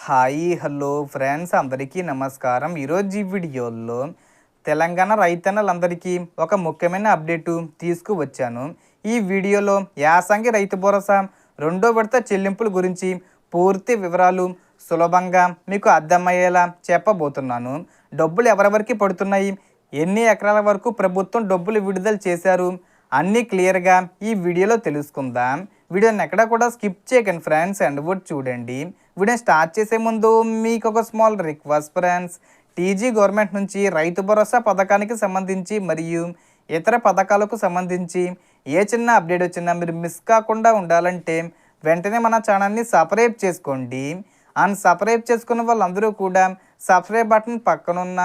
Hi hello friends అందరికీ నమస్కారం. ఈరోజు ఈ వీడియోలో తెలంగాణ రైతన్నలందరికీ ఒక ముఖ్యమైన అప్డేటు తీసుకువచ్చాను. ఈ వీడియోలో యాసంగి రైతు భరోసా రెండో విడత చెల్లింపుల గురించి పూర్తి వివరాలు సులభంగా మీకు అర్థమయ్యేలా చెప్పబోతున్నాను. డబ్బులు ఎవరెవరికి పడుతున్నాయి, ఎన్ని ఎకరాల వరకు ప్రభుత్వం డబ్బులు విడుదల చేశారు అన్నీ క్లియర్గా ఈ వీడియోలో తెలుసుకుందాం. వీడియోని ఎక్కడ కూడా స్కిప్ చేయకండి ఫ్రెండ్స్, అండ్ కూడా చూడండి. వీడియో స్టార్ట్ చేసే ముందు మీకు ఒక small request friends. TG government నుంచి రైతు భరోసా పథకానికి సంబంధించి మరియు ఇతర పథకాలకు సంబంధించి ఏ చిన్న అప్డేట్ వచ్చినా మీరు మిస్ కాకుండా ఉండాలంటే వెంటనే మన ఛానల్ని సబ్స్క్రైబ్ చేసుకోండి. అండ్ సబ్స్క్రైబ్ చేసుకున్న వాళ్ళందరూ కూడా సబ్స్క్రైబ్ బటన్ పక్కనున్న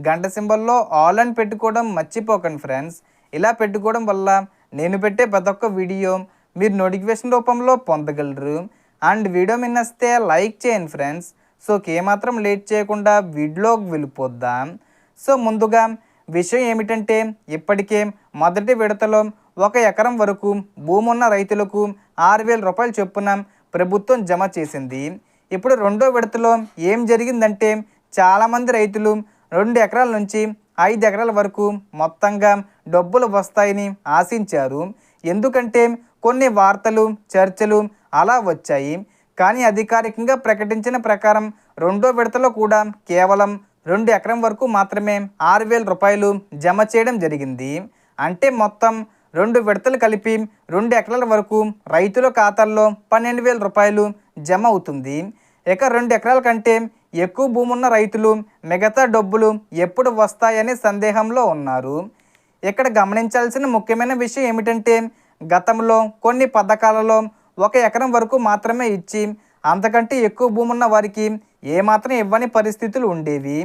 గంట సింబల్లో ఆల్ అని పెట్టుకోవడం మర్చిపోకండి ఫ్రెండ్స్. ఇలా పెట్టుకోవడం వల్ల నేను పెట్టే ప్రతి ఒక్క వీడియో మీరు నోటిఫికేషన్ రూపంలో పొందగలరు. అండ్ వీడియో నచ్చితే లైక్ చేయండి ఫ్రెండ్స్. సో ఏమాత్రం లేట్ చేయకుండా వీడియోకి వెళ్ళిపోద్దాం. సో ముందుగా విషయం ఏమిటంటే, ఇప్పటికే మొదటి విడతలో 1 ఎకరం వరకు భూమి ఉన్న రైతులకు 6,000 రూపాయలు చొప్పున ప్రభుత్వం జమ చేసింది. ఇప్పుడు రెండో విడతలో ఏం జరిగిందంటే, చాలామంది రైతులు 2 ఎకరాల నుంచి 5 ఎకరాల వరకు మొత్తంగా డబ్బులు వస్తాయని ఆశించారు. ఎందుకంటే కొన్ని వార్తలు చర్చలు అలా వచ్చాయి. కానీ అధికారికంగా ప్రకటించిన ప్రకారం రెండో విడతలో కూడా కేవలం 2 ఎకరం వరకు మాత్రమే 6,000 రూపాయలు జమ చేయడం జరిగింది. అంటే మొత్తం 2 విడతలు కలిపి 2 ఎకరాల వరకు రైతుల ఖాతాల్లో 12,000 రూపాయలు జమ అవుతుంది. ఇక 2 ఎకరాల కంటే ఎక్కువ భూమి ఉన్న రైతులు మిగతా డబ్బులు ఎప్పుడు వస్తాయనే సందేహంలో ఉన్నారు. ఇక్కడ గమనించాల్సిన ముఖ్యమైన విషయం ఏమిటంటే, గతంలో కొన్ని పథకాలలో 1 ఎకరం వరకు మాత్రమే ఇచ్చి అంతకంటే ఎక్కువ భూమి ఉన్న వారికి ఏమాత్రం ఇవ్వని పరిస్థితులు ఉండేవి.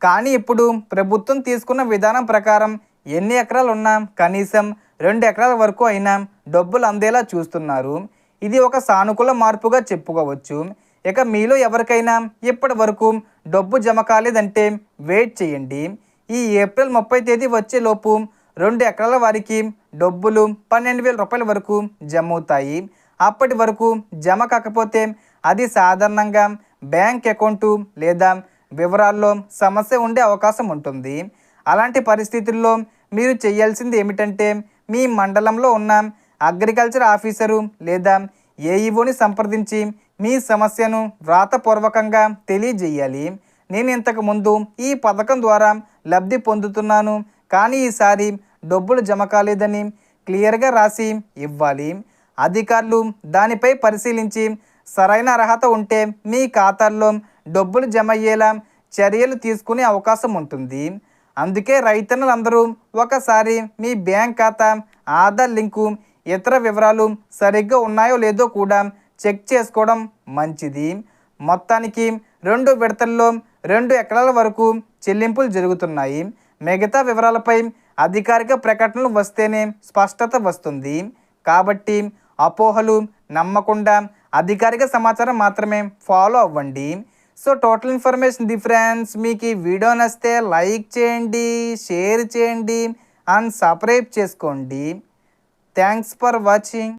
కానీ ఇప్పుడు ప్రభుత్వం తీసుకున్న విధానం ప్రకారం ఎన్ని ఎకరాలు ఉన్నా కనీసం 2 ఎకరాల వరకు అయినా డబ్బులు అందేలా చూస్తున్నారు. ఇది ఒక సానుకూల మార్పుగా చెప్పుకోవచ్చు. ఇక మీలో ఎవరికైనా ఇప్పటి వరకు డబ్బు జమ కాలేదంటే వెయిట్ చేయండి. ఈ ఏప్రిల్ 30 తేదీ వచ్చేలోపు 2 ఎకరాల వారికి డబ్బులు 12,000 రూపాయల వరకు జమ అవుతాయి. అప్పటి వరకు జమ కాకపోతే అది సాధారణంగా బ్యాంక్ అకౌంటు లేదా వివరాల్లో సమస్య ఉండే అవకాశం ఉంటుంది. అలాంటి పరిస్థితుల్లో మీరు చేయాల్సింది ఏమిటంటే, మీ మండలంలో ఉన్న అగ్రికల్చర్ ఆఫీసరు లేదా ఏఈఓని సంప్రదించి మీ సమస్యను వ్రాతపూర్వకంగా తెలియజేయాలి. నేను ఇంతకుముందు ఈ పథకం ద్వారా లబ్ధి పొందుతున్నాను, కానీ ఈసారి డబ్బులు జమ కాలేదని క్లియర్గా రాసి ఇవ్వాలి. అధికారులు దానిపై పరిశీలించి సరైన అర్హత ఉంటే మీ ఖాతాల్లో డబ్బులు జమ అయ్యేలా చర్యలు తీసుకునే అవకాశం ఉంటుంది. అందుకే రైతన్నలందరూ ఒకసారి మీ బ్యాంక్ ఖాతా, ఆధార్ లింకు, ఇతర వివరాలు సరిగ్గా ఉన్నాయో లేదో కూడా చెక్ చేసుకోవడం మంచిది. మొత్తానికి 2 విడతల్లో 2 ఎకరాల వరకు చెల్లింపులు జరుగుతున్నాయి. మిగతా వివరాలపై అధికారిక ప్రకటనలు వస్తేనే స్పష్టత వస్తుంది. కాబట్టి అపోహలు నమ్మకుండా అధికారిక సమాచారం మాత్రమే ఫాలో అవ్వండి. So total information friends. మీకు ఈ వీడియో నచ్చితే లైక్ చేయండి, షేర్ చేయండి అండ్ సబ్స్క్రైబ్ చేసుకోండి. Thanks for watching.